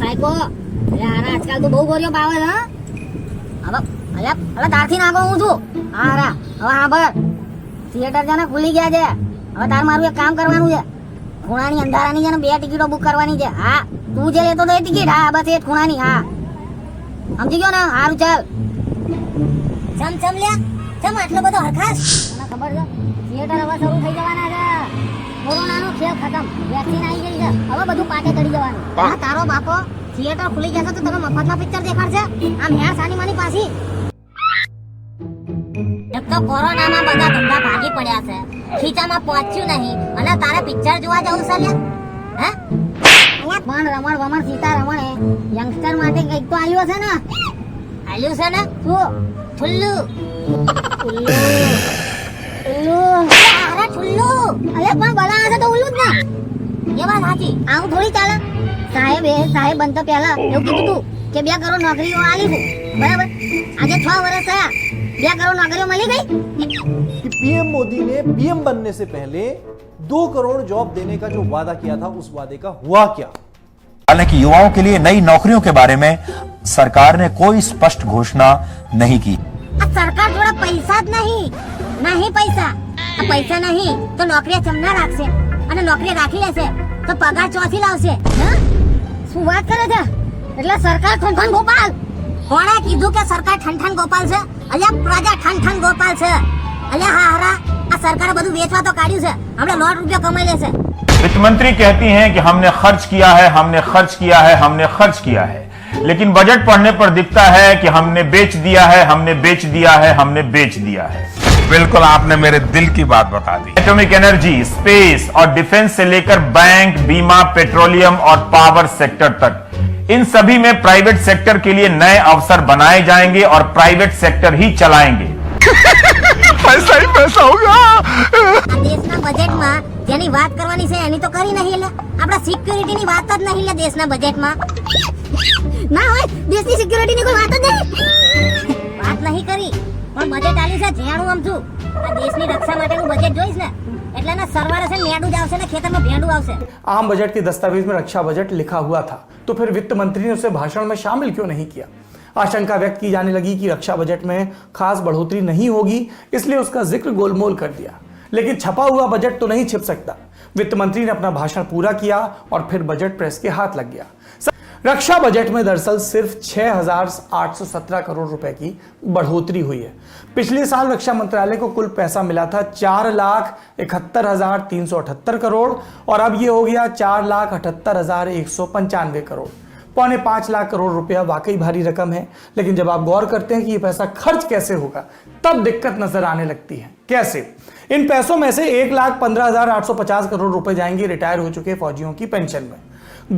Psycho યાર આજકાલ તો બહુ ગોરીઓ પાવે છે હવે હવે તારથી નાખો હું છું હા રા હવે હા બર થિયેટર છે ને ખુલી ગયા છે હવે તાર મારું એક કામ કરવાનું છે ખૂણાની અંધારાની છે ને 2 ટિકિટો બુક કરવાની છે હા તું જે લેતો તો એ ટિકિટ હા બસ એ જ ખૂણાની હા સમજી ગયો ને સારું ચાલ ચમ લ્યા ચમ આટલો બધો હરખાસ મને ખબર છે થિયેટર હવે શરૂ થઈ જવાના છે કોરોનાનો ખેલ ખતમ વેક્સિન આવી ગઈ છે હવે બધું પાટે ચડી જવાનું હા તારો બાપો થિયેટર ખુલી જશે તો તમે મફતમાં પિક્ચર દેખાડશે આમ હેર સાની માની પાછી એક તો કોરોનામાં બધા ધંધા ભાગી પડ્યા છે ખીચામાં પહોંચ્યું નહીં અને તારે પિક્ચર જોવા જવું છે લ્યા હે પણ રમણ વમણ સીતા રમણે યંગસ્ટર માટે કંઈક તો આવ્યું હશે ને આલ્યું છે ને શું ઠુલ્લુ ઉલ્લુ અરે ઠુલ્લુ અરે પણ બલા હશે તો ઉલ્લુ જ ને એ વાત સાચી આવું થોડી ચાલે સાહેબ બનતા પહેલા એવું કીધું તું કે 2 કરોડ નોકરીઓ આલી છું બરાબર આજે 6 વર્ષ થયા 2 કરોડ નોકરીઓ મળી ગઈ कि पीएम मोदी ने पीएम बनने से पहले 2 करोड़ जॉब देने का जो वादा किया था उस वादे का हुआ क्या? हालांकि युवाओं के लिए नई नौकरियों के बारे में सरकार ने कोई स्पष्ट घोषणा नहीं की। આ સરકાર જોડે પૈસા જ નહીં પૈસા આ પૈસા નહીં તો નોકરી ચમના રાખશે અને નોકરી રાખી લેશે તો પગાર ચોથી લાવશે હા? શું વાત કરે છે એટલે સરકાર ઠનઠન ગોપાલ કોણે કીધું કે સરકાર ઠનઠન ગોપાલ છે અલ્યા પ્રજા ઠનઠન ગોપાલ છે અલ્યા હા હરા આ સરકારે બધું વેચવા તો કાઢ્યું છે આપણે 9 રૂપિયા કમાઈ લેશે वित्त मंत्री कहती हैं कि हमने खर्च किया है हमने खर्च किया है हमने खर्च किया है लेकिन बजट पढ़ने पर दिखता है कि हमने बेच दिया है हमने बेच दिया है हमने बेच दिया है। बिल्कुल आपने मेरे दिल की बात बता दी। एटॉमिक एनर्जी, स्पेस और डिफेंस से लेकर बैंक, बीमा, पेट्रोलियम और पावर सेक्टर तक इन सभी में प्राइवेट सेक्टर के लिए नए अवसर बनाए जाएंगे और प्राइवेट सेक्टर ही चलाएंगे। पैसा ही पैसा होगा। આ દેશના બજેટમાં જેની વાત કરવાની છે એની તો કરી નહીં એટલે આપણા સિક્યુરિટીની વાત જ નહીં લે દેશના બજેટમાં ના હોય દેશની સિક્યુરિટીની કોઈ વાત જ નહીં વાત નહીં કરી પણ બજેટ આલ્યું છે જ્યાણું આમ છું આ દેશની રક્ષા માટેનું બજેટ જોઈશ ને એટલે ના સરવાળે છે મેડું જ આવશે ને ખેતરમાં ભેંડું આવશે। आम बजट के दस्तावेज में रक्षा बजट लिखा हुआ था तो फिर वित्त मंत्री ने उसे भाषण में शामिल क्यों नहीं किया? आशंका व्यक्त की जाने लगी कि रक्षा बजट में खास बढ़ोतरी नहीं होगी इसलिए उसका जिक्र गोलमोल कर दिया। लेकिन छपा हुआ बजट तो नहीं छिप सकता। वित्त मंत्री ने अपना भाषण पूरा किया और फिर बजट प्रेस के हाथ लग गया। रक्षा बजट में दरअसल सिर्फ 6,817 करोड़ रुपए की बढ़ोतरी हुई है। पिछले साल रक्षा मंत्रालय को कुल पैसा मिला था 4,71,378 करोड़ और अब ये हो गया 4,78,195 करोड़। 4.5 लाख करोड़ रुपया वाकई भारी रकम है लेकिन जब आप गौर करते हैं कि ये पैसा खर्च कैसे होगा तब दिक्कत नजर आने लगती है। कैसे? इन पैसों में से 1,15,850 करोड़ रुपए जाएंगे रिटायर हो चुके फौजियों की पेंशन में,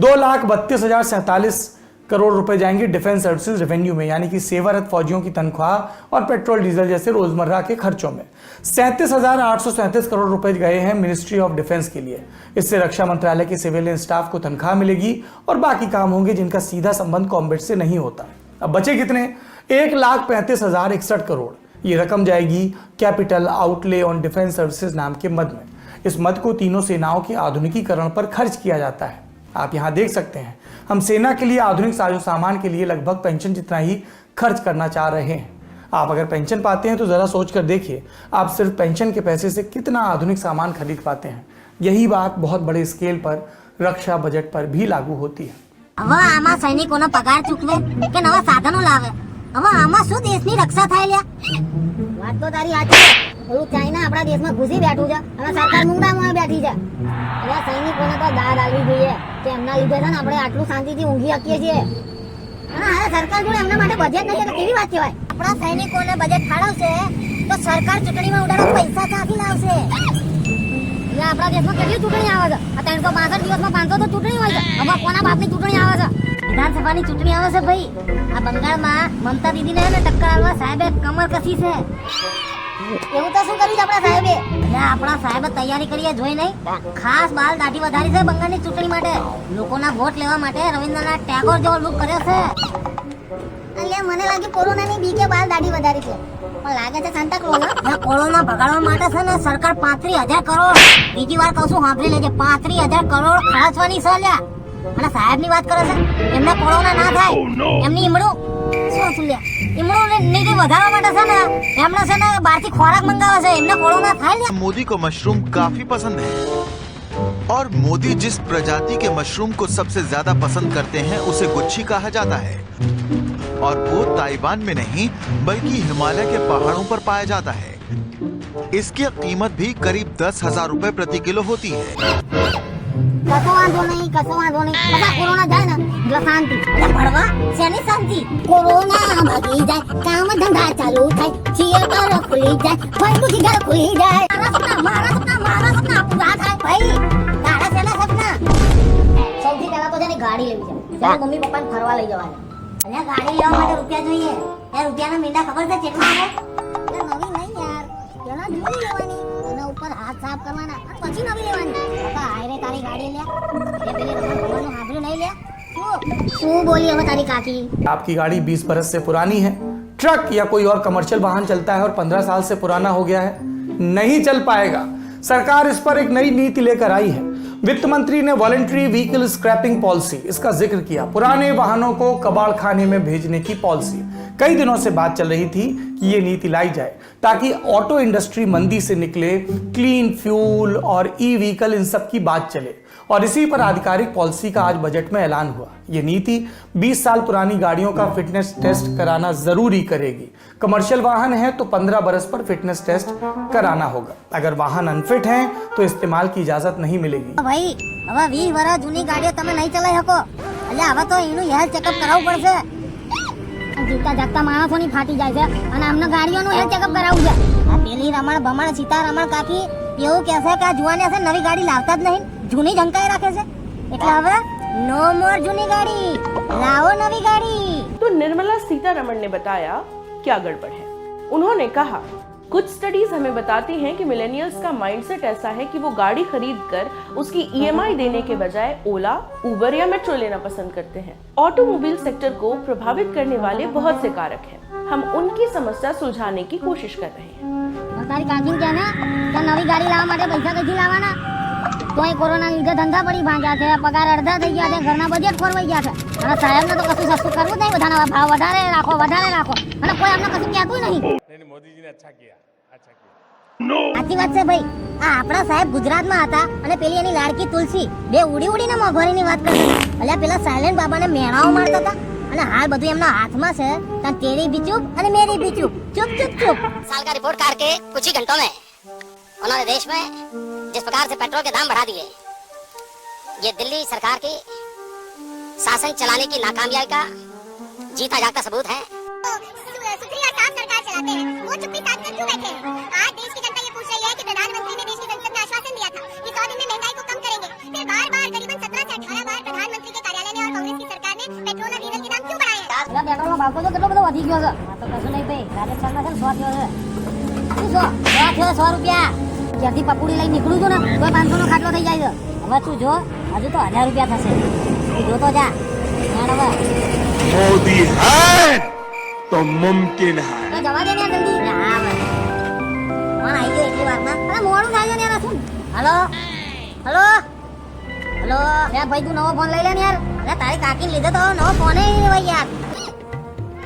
2,32,047 करोड़ रुपए जाएंगे डिफेंस सर्विसेज रेवेन्यू में यानी कि सेवारत फौजियों की तनख्वाह और पेट्रोल डीजल जैसे रोजमर्रा के खर्चों में, 37,837 करोड़ रुपए गए हैं मिनिस्ट्री ऑफ डिफेंस के लिए। इससे रक्षा मंत्रालय के सिविलियन स्टाफ को तनख्वाह मिलेगी और बाकी काम होंगे जिनका सीधा संबंध कॉम्बैट से नहीं होता। अब बचे कितने? 1,35,061 करोड़। ये रकम जाएगी capital outlay on defence services नाम के मद में। इस मद को तीनों सेनाओं के आधुनिकीकरण पर खर्च किया जाता है। आप यहाँ देख सकते हैं हम सेना के लिए आधुनिक साजो सामान के लिए लगभग पेंशन जितना ही खर्च करना चाह रहे हैं। आप अगर पेंशन पाते हैं तो जरा सोच कर देखिए आप सिर्फ पेंशन के पैसे से कितना आधुनिक सामान खरीद पाते हैं। यही बात बहुत बड़े स्केल पर रक्षा बजट पर भी लागू होती है। હવે આમાં સૈનિકોનો પગાર ચૂકવે કે નવા સાધનો લાવે હવે આમાં શું દેશની રક્ષા થાય લ્યા વાત તો તારી સાચી છે ઓલું ચાઇના આપણા દેશમાં ઘૂસી બેઠું છે અને સરકાર મુંગડામાં બેઠી છે એટલે સૈનિકોને તો દાદ આવવી જોઈએ કે એમના લીધે છે ને આપણે આટલું શાંતિથી ઊંઘી શકીએ છીએ અને હારે સરકાર જોડે એમના માટે બજેટ નહીં એટલે કેવી વાત કહેવાય આપણા સૈનિકોને બજેટ ફાળવશે તો સરકાર ચૂંટણીમાં ઉડાડો પૈસા ક્યાંથી લાવશે એટલે આપણા દેશમાં કેટલી ચૂંટણી આવે છે આ 362 દિવસમાં 500 તો ચૂંટણી હોય છે હવે કોના બાપની ચૂંટણી આવે છે વિધાનસભાની ચૂંટણી આવે છે ભાઈ આ બંગાળમાં મમતા દીદીને ને ટક્કર આલવા સાહેબે કમર કસી છે એવું તો શું કર્યું છે આપણા સાહેબે એટલે આપણા સાહેબે તૈયારી કરીએ જોઈ નહીં ખાસ બાલ દાઢી વધારી છે બંગાળની ચૂંટણી માટે લોકોના વોટ લેવા માટે રવિન્દ્રનાથ ટાગોર જેવો લુક કર્યો છે એટલે મને લાગે કોરોનાની બીકે બાલ દાઢી વધારી છે પણ લાગે છે સાન્ટા ક્લોઝ કોરોના ભગાડવા માટે છે ને સરકાર 35,000 કરોડ બીજી વાર કહું છું સાંભળી લેજે 35,000 કરોડ ખર્ચવાની છે લ્યા અને સાહેબની વાત કરે છે એમને કોરોના ના થાય એમની ઈમડું શું છું લ્યા ઈમડું નીતિ વધારવા માટે છે ને એમને છે ને બહારથી ખોરાક મંગાવે છે એમને કોરોના થાય લ્યા मोदी को मशरूम काफी पसंद है और मोदी जिस प्रजाति के मशरूम को सबसे ज्यादा पसंद करते हैं उसे गुच्छी कहा जाता है और वो ताइवान में नहीं बल्कि हिमालय के पहाड़ों पर पाया जाता है। इसकी कीमत भी करीब 10,000 रुपए प्रति किलो होती है। કશો વાંધો નહીં બધા કોરોના જાય ને એટલે શાંતિ એટલે ભણવા શેની શાંતિ કોરોના ભાગી જાય કામ ધંધા ચાલુ થાય થિયેટર ખુલી જાય ફરતું ઘર ખુલી જાય મારા સપના પૂરા થાય ભાઈ તારા શેના સપના સૌથી પહેલા તો જેની ગાડી લેવી છે જેને મમ્મી પપ્પાને ફરવા લઈ જવાની અલ્યા ગાડી લેવા માટે રૂપિયા જોઈએ એ રૂપિયાના મીંડા ખબર છે કેટલા આવે નવી નહીં યાર પેલા જૂની લેવાની એના ઉપર હાથ સાફ કરવાના અને પછી નવી લેવાની પપ્પા હાયરે તારી ગાડી લે એ પેલી રમણ હાંભળ્યું નહીં લે શું બોલી હવે તારી કાકી आपकी गाड़ी 20 बरस से पुरानी है, ट्रक या कोई और कमर्शियल वाहन चलता है और 15 साल से पुराना हो गया है, नहीं चल पाएगा। सरकार इस पर एक नई नीति लेकर आई है। वित्त मंत्री ने वॉलंटरी व्हीकल स्क्रैपिंग पॉलिसी इसका जिक्र किया। पुराने वाहनों को कबाड़ खाने में भेजने की पॉलिसी कई दिनों से बात चल रही थी कि ये नीति लाई जाए ताकि ऑटो इंडस्ट्री मंदी से निकले, क्लीन फ्यूल और ई व्हीकल इन सब की बात चले और इसी पर आधिकारिक पॉलिसी का आज बजट में ऐलान हुआ। ये नीति 20 साल पुरानी गाड़ियों का फिटनेस टेस्ट कराना जरूरी करेगी। कमर्शियल वाहन है तो 15 बरस पर फिटनेस टेस्ट कराना होगा। अगर वाहन अनफिट हैं तो इस्तेमाल की इजाजत नहीं मिलेगी। ભાઈ હવે 20 વર્ષ જૂની ગાડીઓ તમે નહીં ચલાવી શકો એટલે હવે તો એનું હેલ્થ ચેકઅપ કરાવવું પડશે જીવતા જાગતા માણસોની ફાટી જાય છે અને અમને ગાડીઓનું હેલ્થ ચેકઅપ કરાવવું છે આ પેલી રમણ ભમણ સીતા રમણ કાકી એવું કહેશે કે આ જુવાને છે નવી ગાડી લાવતા જ નહીં જૂની ઝંકાઈ રાખે છે એટલે હવે નો મોર जूनी गाड़ी लाओ नवी गाड़ी। तो निर्मला सीतारमण ने बताया क्या गड़बड़ है। उन्होंने कहा कुछ स्टडीज हमें बताती हैं कि मिलेनियल्स का माइंडसेट ऐसा है कि वो गाड़ी खरीद कर उसकी ईएमआई देने के बजाय ओला, उबर या मेट्रो लेना पसंद करते हैं। ऑटोमोबाइल सेक्टर को प्रभावित करने वाले बहुत से कारक हैं। हम उनकी समस्या सुलझाने की कोशिश कर रहे हैं। તારી કાકી કે ને કે નવી ગાડી લાવવા માટે પૈસા કઈથી લાવવાના તોય કોરોના લીધે ધંધા પડી ભાંગ્યા છે પગાર અડધા થઈ ગયા છે ઘરના બજેટ ખોરવાઈ ગયા છે અને સાહેબને તો કશું સસ્તું કરવું જ નહીં બધાના ભાવ વધારે રાખો અને કોઈ અમને કશું કહેતું નહીં સાચી વાત છે ભાઈ આ આપણા સાહેબ ગુજરાતમાં હતા અને પેલી એની લાડકી તુલસી બે ઉડી ઉડીને મોંઘવારીની વાત કરતા અલ્યા પેલા સાયલેન્ટ બાબાને મેણાઓ મારતા હતા અને હાલ બધું એમના હાથમાં છે ત્યાં તેરી भी चुप અને मेरी भी चुप चुप चुप चुप। साल का रिपोर्ट कार्ड के कुछ ही घंटों में उन्होंने देश में जिस प्रकार से पेट्रोल के दाम बढ़ा दिए ये दिल्ली सरकार की शासन चलाने की नाकामयाबी का जीता जागता सबूत है। शुक्रिया साहब सरकार चलाते हैं वो चुप्पी साध कर क्यों बैठे हैं। आज देश की जनता ये पूछ रही है कि प्रधानमंत्री ने देश की संसद में आश्वासन दिया था कि 100 दिन में महंगाई को कम करेंगे फिर बार-बार करीबन 17 से 18 बार प्रधानमंत्री के कार्यालय ने और कांग्रेस की सरकार ने पेट्रोल और डीजल के दाम क्यों बढ़ाए हैं। પેટ્રોલનો ભાવ તો કેટલો બધો વધી ગયો છે આ તો કશું નહીં ભાઈ રાજસ્થાનમાં છે ને 100 થયો છે શું 100 રૂપિયા ક્યાંથી પપુડી લઈને નીકળું છું ને તો 500 નો ખાટલો થઈ જાય છે હવે તું જો હજુ તો 1000 રૂપિયા થશે તું જોતો જા હવે मोदी है तो मुमकिन है। તો જવા દે ને યાર જલ્દી હા ભાઈ કોણ આવી ગયો એટલી વારમાં અરે મોડું થાય છે ને યાર શું हेलो हेलो हेलो યાર ભાઈ તું નવો ફોન લઈ લે ને યાર અરે તારી કાકીને લીધે તો નવો ફોન નહીં હોય યાર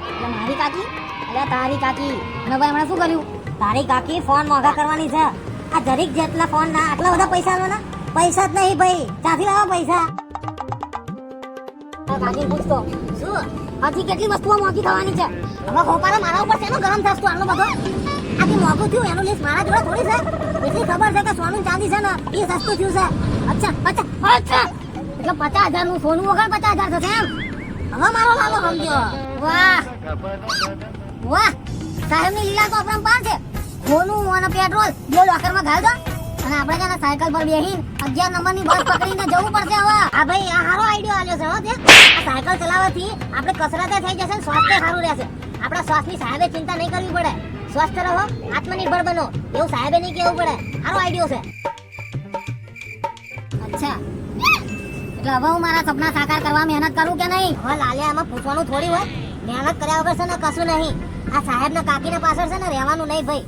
એટલે મારી કાકી એટલે તારી કાકી અને ભાઈ હમણાં શું કર્યું તારી કાકી ફોન મોંઘા કરવાની છે આ જરીક જેટલા ફોન ના આટલા બધા પૈસા આલવાના પૈસા જ નહીં ભાઈ ક્યાંથી લાવો પૈસા કાકી પૂછતો શું હજી કેટલી વસ્તુઓ મોંઘી થવાની છે હવે ખોપારા મારા ઉપર શેનો ગરમ થસ તું આટલો બધો આથી મોંઘું થયું એનું લિસ્ટ મારા જોડે થોડી છે એટલી ખબર છે કે સોનું ચાંદી છે ને એ સસ્તું થયું છે અચ્છા એટલે 50,000 નું સોનું વગર 50,000 થશે એમ હવે મારો લાલો સમજ્યો વાહ વાહ સાહેબની લીલા તો અપરંપાર છે સોનું અને પેટ્રોલ બે લોકરમાં ઘાલ દો અને આપણે છે ને સાયકલ પર બેહીને 11 નંબરની બસ પકડીને જવું પડશે હવે આ ભાઈ આ સારો આઈડિયો આલ્યો છે હો તે આ સાયકલ ચલાવવાથી આપણે કસરતે થઈ જશે ને સ્વાસ્થ્ય સારું રહેશે આપણા શ્વાસની સાહેબે ચિંતા નહીં કરવી પડે સ્વસ્થ રહો આત્મનિર્ભર બનો એવું સાહેબે નહીં કહેવું પડે સારો આઈડિયો છે અચ્છા એટલે હવે હું મારા સપના સાકાર કરવા મહેનત કરું કે નહીં હવે લાલે આમાં પૂછવાનું થોડી હોય મહેનત કર્યા વગર છે ને કશું નહીં આ સાહેબના કાકીના પાછળ છે ને રહેવાનું નહીં ભાઈ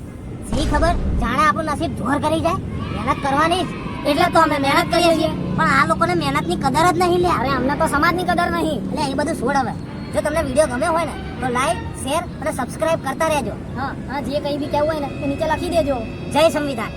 સી ખબર જાણે આપણું નસીબ જોર કરી જાય મહેનત કરવાની જ એટલે તો અમે મહેનત કરીએ છીએ. પણ આ લોકોને મહેનતની કદર જ નહીં લે. અરે અમને તો સમાજની કદર નહીં. એટલે એ બધું છોડ હવે. જો તમને વિડીયો ગમ્યો હોય ને તો લાઈક, શેર અને સબસ્ક્રાઇબ કરતા રહેજો. હા, જે કંઈ બી કહેવું હોય ને તો નીચે લખી દેજો. જય સંવિધાન.